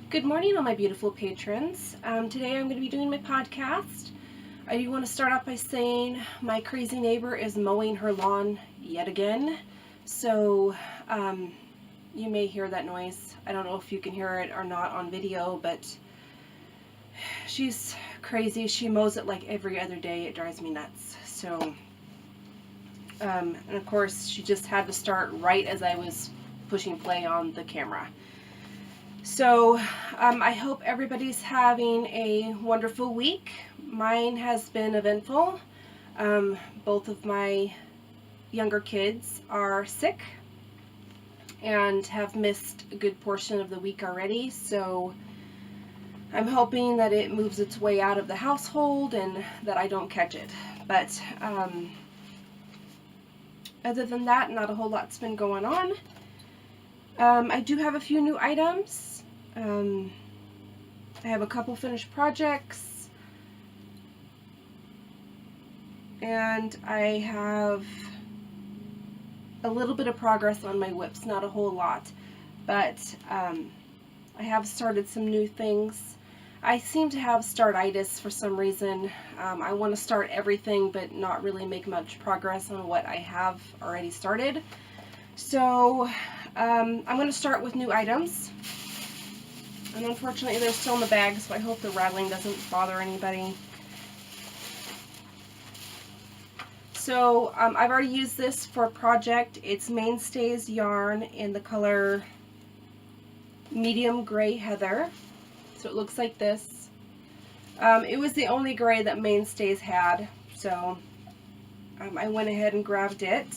Good morning, all my beautiful patrons. Today I'm going to be doing my podcast. I do want to start off by saying my crazy neighbor is mowing her lawn yet again. So you may hear that noise. I don't know if you can hear it or not on video, but she's crazy. She mows it like every other day. It drives me nuts. So, and of course, she just had to start right as I was pushing play on the camera. So I hope everybody's having a wonderful week. Mine has been eventful. Both of my younger kids are sick and have missed a good portion of the week already, so I'm hoping that it moves its way out of the household and that I don't catch it. But other than that, not a whole lot's been going on. I do have a few new items. I have a couple finished projects, and I have a little bit of progress on my whips, not a whole lot, but I have started some new things. I seem to have startitis for some reason. I want to start everything but not really make much progress on what I have already started. So I'm going to start with new items. And unfortunately they're still in the bag, so I hope the rattling doesn't bother anybody. So I've already used this for a project. It's Mainstays yarn in the color medium gray heather. So it looks like this. It was the only gray that Mainstays had, so I went ahead and grabbed it.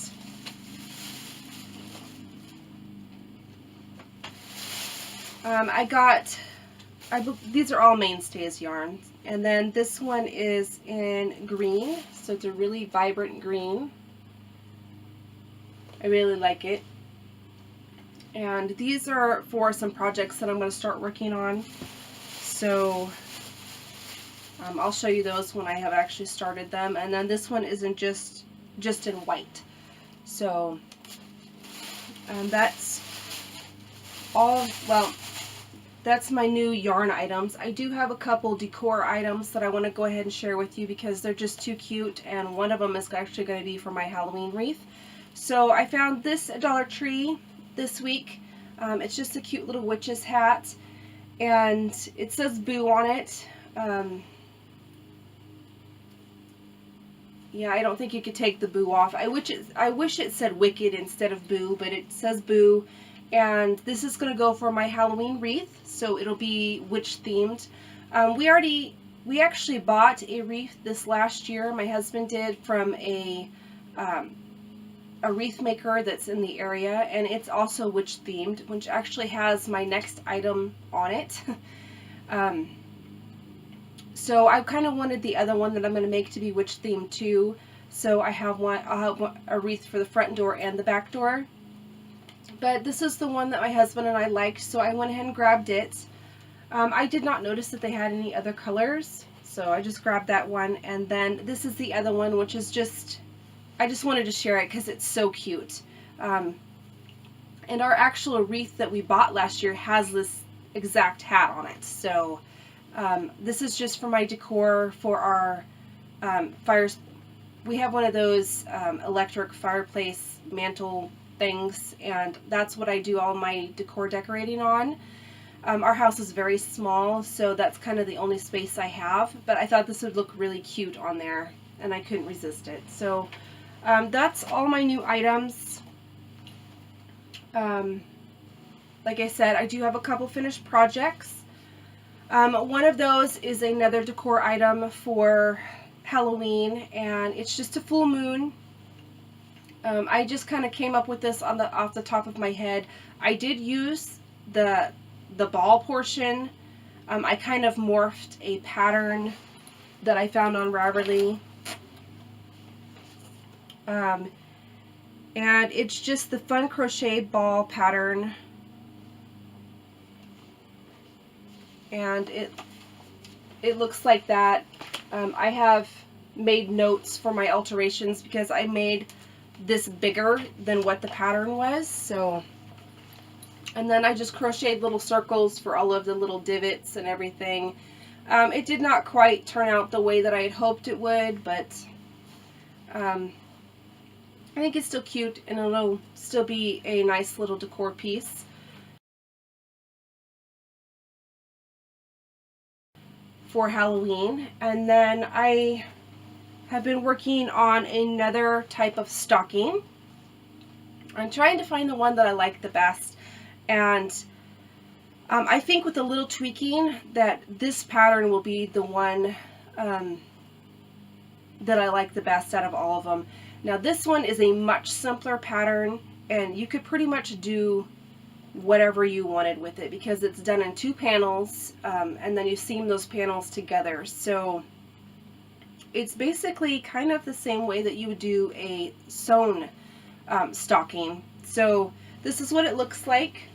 These are all Mainstays yarns, and then this one is in green, so it's a really vibrant green. I really like it. And these are for some projects that I'm going to start working on, so I'll show you those when I have actually started them. And then this one isn't just in white, so that's all. Well, that's my new yarn items. I do have a couple decor items that I want to go ahead and share with you because they're just too cute, and one of them is actually going to be for my Halloween wreath. So I found this at Dollar Tree this week. It's just a cute little witch's hat, and it says Boo on it. Yeah, I don't think you could take the Boo off. I wish it said Wicked instead of Boo, but it says Boo. And this is going to go for my Halloween wreath, so it'll be witch themed. We actually bought a wreath this last year. My husband did, from a wreath maker that's in the area, and it's also witch themed, which actually has my next item on it. So I kind of wanted the other one that I'm going to make to be witch themed too. So I'll have a wreath for the front door and the back door. But this is the one that my husband and I liked, so I went ahead and grabbed it. I did not notice that they had any other colors, so I just grabbed that one. And then this is the other one, which is just, I just wanted to share it because it's so cute. And our actual wreath that we bought last year has this exact hat on it. So this is just for my decor for our fires. We have one of those electric fireplace mantle things, and that's what I do all my decor decorating on. Our house is very small, so that's kind of the only space I have, but I thought this would look really cute on there, and I couldn't resist it. So that's all my new items. Like I said, I do have a couple finished projects. One of those is another decor item for Halloween, and it's just a full moon. I just kind of came up with this off the top of my head. I did use the ball portion. I kind of morphed a pattern that I found on Ravelry. And it's just the Fun Crochet ball pattern. And it looks like that. I have made notes for my alterations because I made this bigger than what the pattern was, so And then I just crocheted little circles for all of the little divots and everything. It did not quite turn out the way that I had hoped it would, but I think it's still cute, and it'll still be a nice little decor piece for Halloween. And then I have been working on another type of stocking. I'm trying to find the one that I like the best, and I think with a little tweaking that this pattern will be the one that I like the best out of all of them. Now this one is a much simpler pattern, and you could pretty much do whatever you wanted with it because it's done in 2 panels, and then you seam those panels together. So it's basically kind of the same way that you would do a sewn stocking. So this is what it looks like.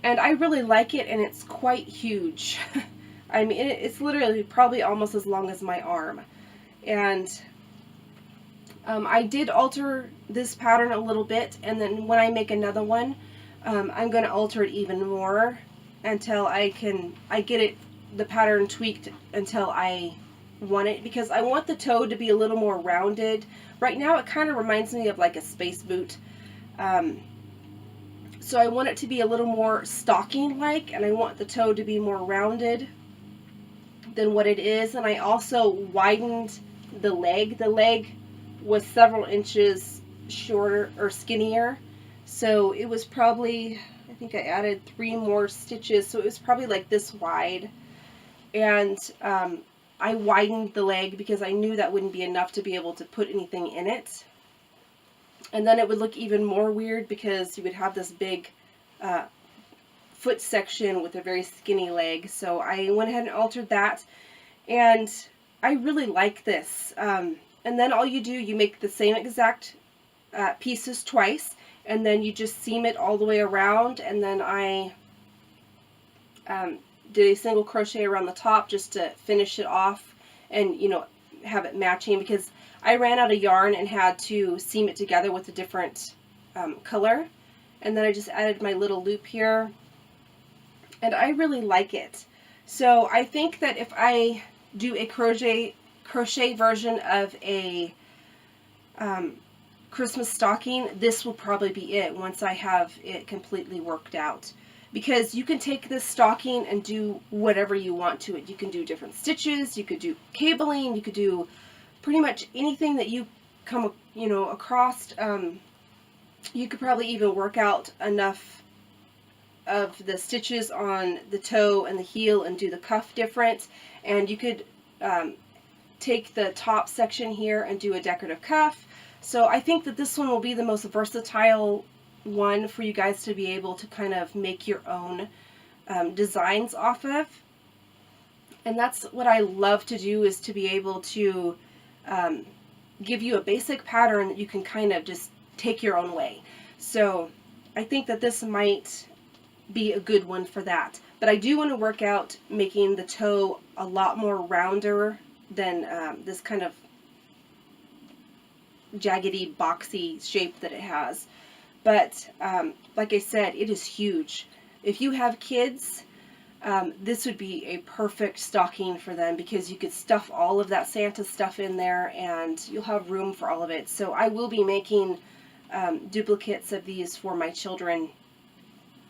And I really like it, and it's quite huge. I mean, it's literally probably almost as long as my arm. And I did alter this pattern a little bit, and then when I make another one, I'm going to alter it even more until I get the pattern tweaked until I want it, because I want the toe to be a little more rounded. Right now it kind of reminds me of like a space boot. So I want it to be a little more stocking-like, and I want the toe to be more rounded than what it is. And I also widened the leg. The leg was several inches shorter or skinnier, so it was probably, I think I added 3 more stitches, so it was probably like this wide. And I widened the leg because I knew that wouldn't be enough to be able to put anything in it. And then it would look even more weird because you would have this big foot section with a very skinny leg. So I went ahead and altered that, and I really like this. And then all you do, you make the same exact pieces twice, and then you just seam it all the way around. And then I did a single crochet around the top just to finish it off and, you know, have it matching, because I ran out of yarn and had to seam it together with a different color. And then I just added my little loop here, and I really like it. So I think that if I do a crochet version of a Christmas stocking, this will probably be it once I have it completely worked out. Because you can take this stocking and do whatever you want to it. You can do different stitches, you could do cabling, you could do pretty much anything that you come, you know, across. You could probably even work out enough of the stitches on the toe and the heel and do the cuff different. And you could take the top section here and do a decorative cuff. So I think that this one will be the most versatile one for you guys to be able to kind of make your own designs off of. And that's what I love to do, is to be able to give you a basic pattern that you can kind of just take your own way. So I think that this might be a good one for that. But I do want to work out making the toe a lot more rounder than this kind of jaggedy, boxy shape that it has. But like I said, it is huge. If you have kids, this would be a perfect stocking for them, because you could stuff all of that Santa stuff in there and you'll have room for all of it. So I will be making duplicates of these for my children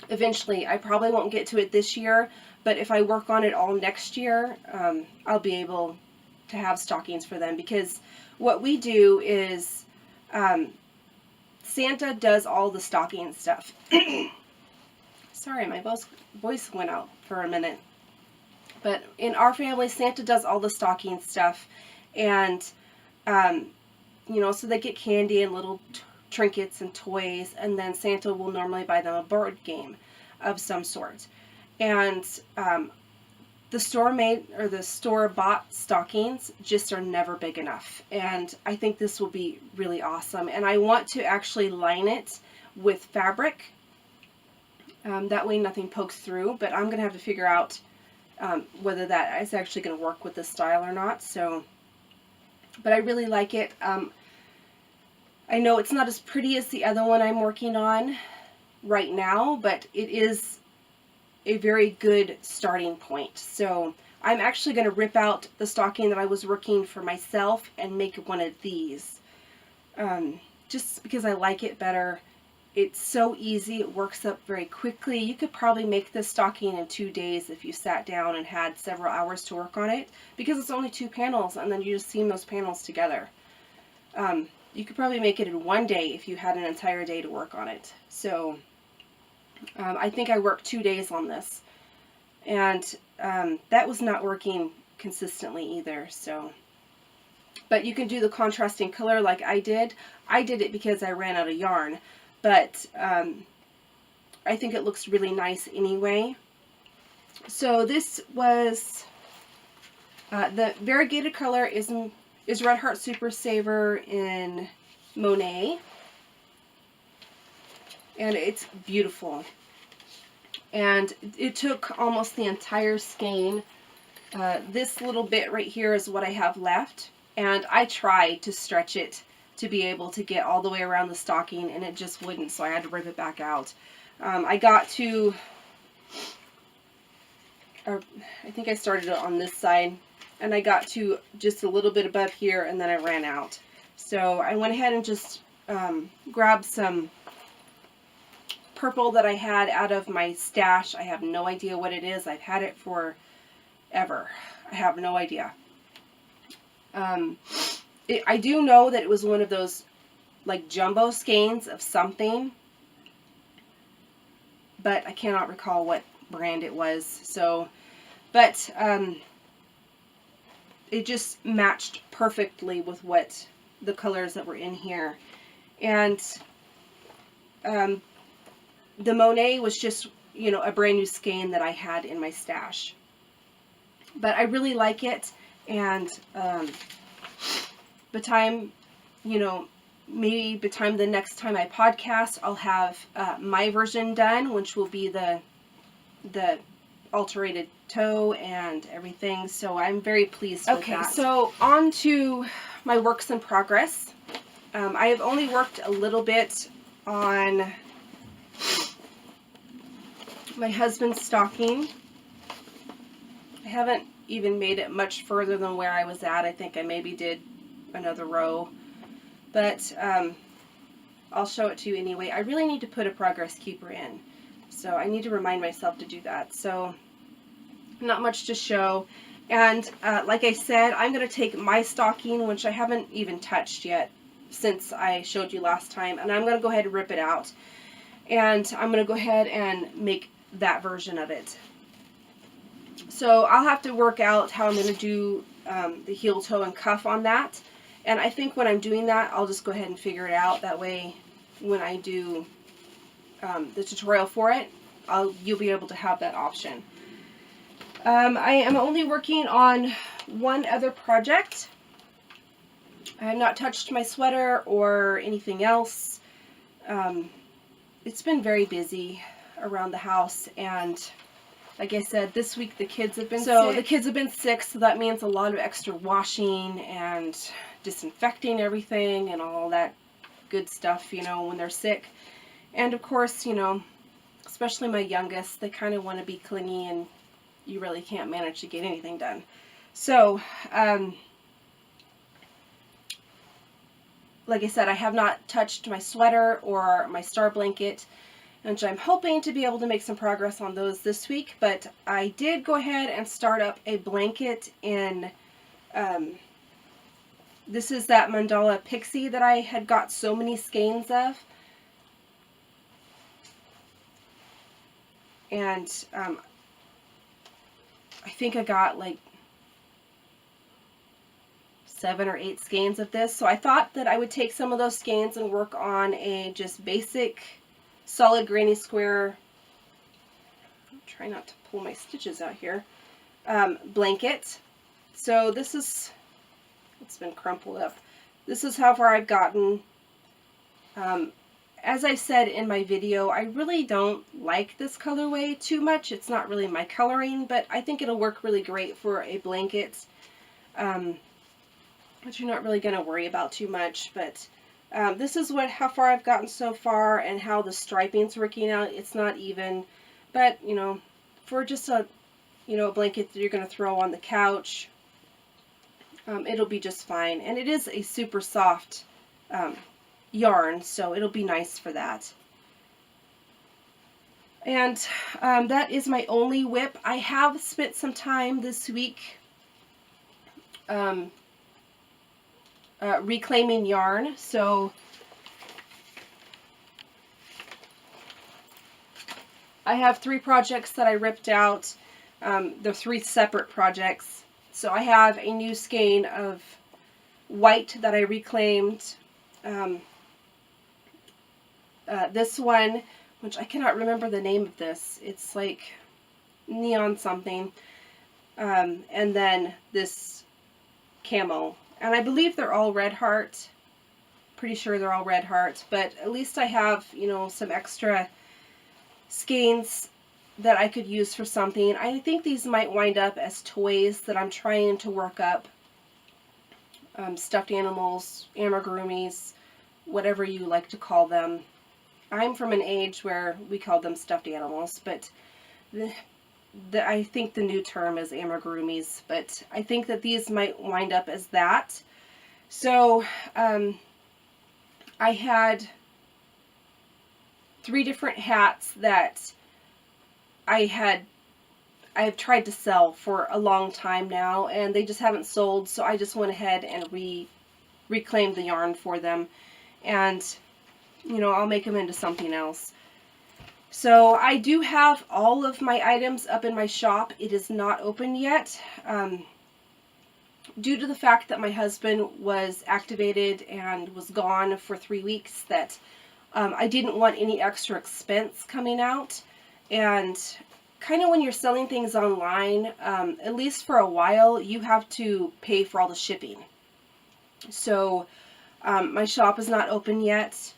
eventually. I probably won't get to it this year, but if I work on it all next year, I'll be able to have stockings for them, because what we do is Santa does all the stocking stuff. Sorry, my voice went out for a minute. But in our family, Santa does all the stocking stuff, and you know, so they get candy and little trinkets and toys, and then Santa will normally buy them a board game of some sort. And the store-made or the store-bought stockings just are never big enough, and I think this will be really awesome. And I want to actually line it with fabric, that way nothing pokes through, but I'm gonna have to figure out whether that is actually going to work with this style or not. So but I really like it. I know it's not as pretty as the other one I'm working on right now, but it is a very good starting point. So I'm actually going to rip out the stocking that I was working for myself and make one of these. Just because I like it better. It's so easy. It works up very quickly. You could probably make this stocking in 2 days if you sat down and had several hours to work on it, because it's only 2 panels and then you just seam those panels together. You could probably make it in 1 day if you had an entire day to work on it. So I think I worked 2 days on this, and that was not working consistently either. So, but you can do the contrasting color like I did. I did it because I ran out of yarn, but I think it looks really nice anyway. So this was the variegated color is Red Heart Super Saver in Monet, and it's beautiful. And it took almost the entire skein. This little bit right here is what I have left, and I tried to stretch it to be able to get all the way around the stocking, and it just wouldn't, so I had to rip it back out. I got to, I think I started it on this side, and I got to just a little bit above here, and then I ran out. So I went ahead and just grabbed some purple that I had out of my stash. I have no idea what it is. I've had it for ever. I have no idea. I do know that it was one of those like jumbo skeins of something, but I cannot recall what brand it was. So, but it just matched perfectly with what the colors that were in here. And the Monet was just, you know, a brand new skein that I had in my stash. But I really like it, and by time, you know, maybe by time the next time I podcast, I'll have my version done, which will be the alterated toe and everything. So I'm very pleased with that. Okay, so on to my works in progress. I have only worked a little bit on my husband's stocking. I haven't even made it much further than where I was at. I think I maybe did another row, but I'll show it to you anyway. I really need to put a progress keeper in, so I need to remind myself to do that. So not much to show. And like I said, I'm going to take my stocking, which I haven't even touched yet since I showed you last time, and I'm going to go ahead and rip it out, and I'm going to go ahead and make that version of it. So I'll have to work out how I'm going to do the heel, toe, and cuff on that. And I think when I'm doing that, I'll just go ahead and figure it out. That way, when I do the tutorial for it, you'll be able to have that option. I am only working on one other project. I have not touched my sweater or anything else. It's been very busy around the house, and like I said, this week the kids have been sick. So that means a lot of extra washing and disinfecting everything and all that good stuff, you know, when they're sick. And of course, you know, especially my youngest, they kind of want to be clingy, and you really can't manage to get anything done. So, like I said, I have not touched my sweater or my star blanket, and I'm hoping to be able to make some progress on those this week. But I did go ahead and start up a blanket in, this is that Mandala Pixie that I had got so many skeins of. And I think I got like 7 or 8 skeins of this. So I thought that I would take some of those skeins and work on a just basic solid granny square, I'll try not to pull my stitches out here, blanket. So this is, it's been crumpled up. This is how far I've gotten. As I said in my video, I really don't like this colorway too much. It's not really my coloring, but I think it'll work really great for a blanket. which you're not really going to worry about too much. But this is how far I've gotten so far, and how the striping's working out. It's not even, but you know, for just a a blanket that you're going to throw on the couch, it'll be just fine. And it is a super soft yarn, so it'll be nice for that. And that is my only WIP. I have spent some time this week reclaiming yarn. So I have 3 projects that I ripped out. They're 3 separate projects. So I have a new skein of white that I reclaimed. This one, which I cannot remember the name of this. It's like neon something. And then this camo. And I believe they're all red heart. Pretty sure they're all red heart. But at least I have, some extra skeins that I could use for something. I think these might wind up as toys that I'm trying to work up. Stuffed animals, amigurumis, whatever you like to call them. I'm from an age where we call them stuffed animals, but I think the new term is amigurumis, but I think that these might wind up as that. So I had 3 different hats that I've tried to sell for a long time now, and they just haven't sold, so I just went ahead and reclaimed the yarn for them, and I'll make them into something else. So I do have all of my items up in my shop. It is not open yet, due to the fact that my husband was activated and was gone for 3 weeks, that I didn't want any extra expense coming out. And kind of when you're selling things online, at least for a while, you have to pay for all the shipping. So my shop is not open yet.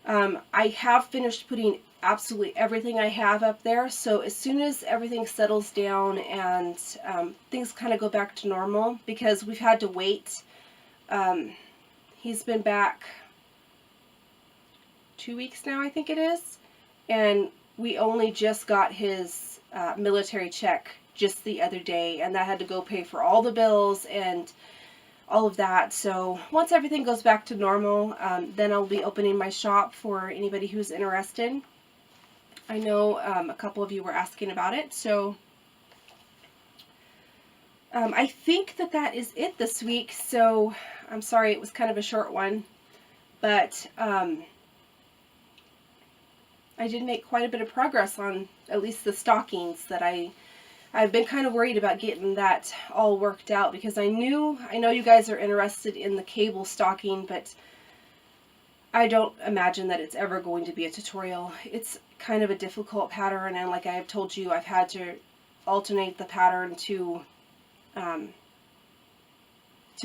I have finished putting absolutely everything I have up there, so as soon as everything settles down and things kind of go back to normal, because we've had to wait. He's been back 2 weeks now, I think it is, and we only just got his military check just the other day, and that had to go pay for all the bills and all of that. So once everything goes back to normal, then I'll be opening my shop for anybody who's interested. I know a couple of you were asking about it, so I think that is it this week. So I'm sorry it was kind of a short one, but I did make quite a bit of progress on at least the stockings that I've been kind of worried about getting that all worked out, because I know you guys are interested in the cable stocking, but I don't imagine that it's ever going to be a tutorial. It's kind of a difficult pattern, and like I have told you, I've had to alternate the pattern to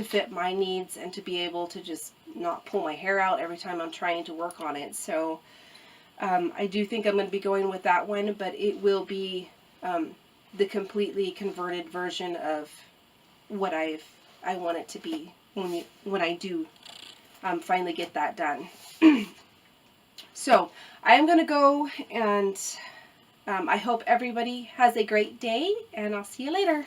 fit my needs and to be able to just not pull my hair out every time I'm trying to work on it. So I do think I'm going to be going with that one, but it will be the completely converted version of what I want it to be when I do finally get that done. So I am going to go, and I hope everybody has a great day, and I'll see you later.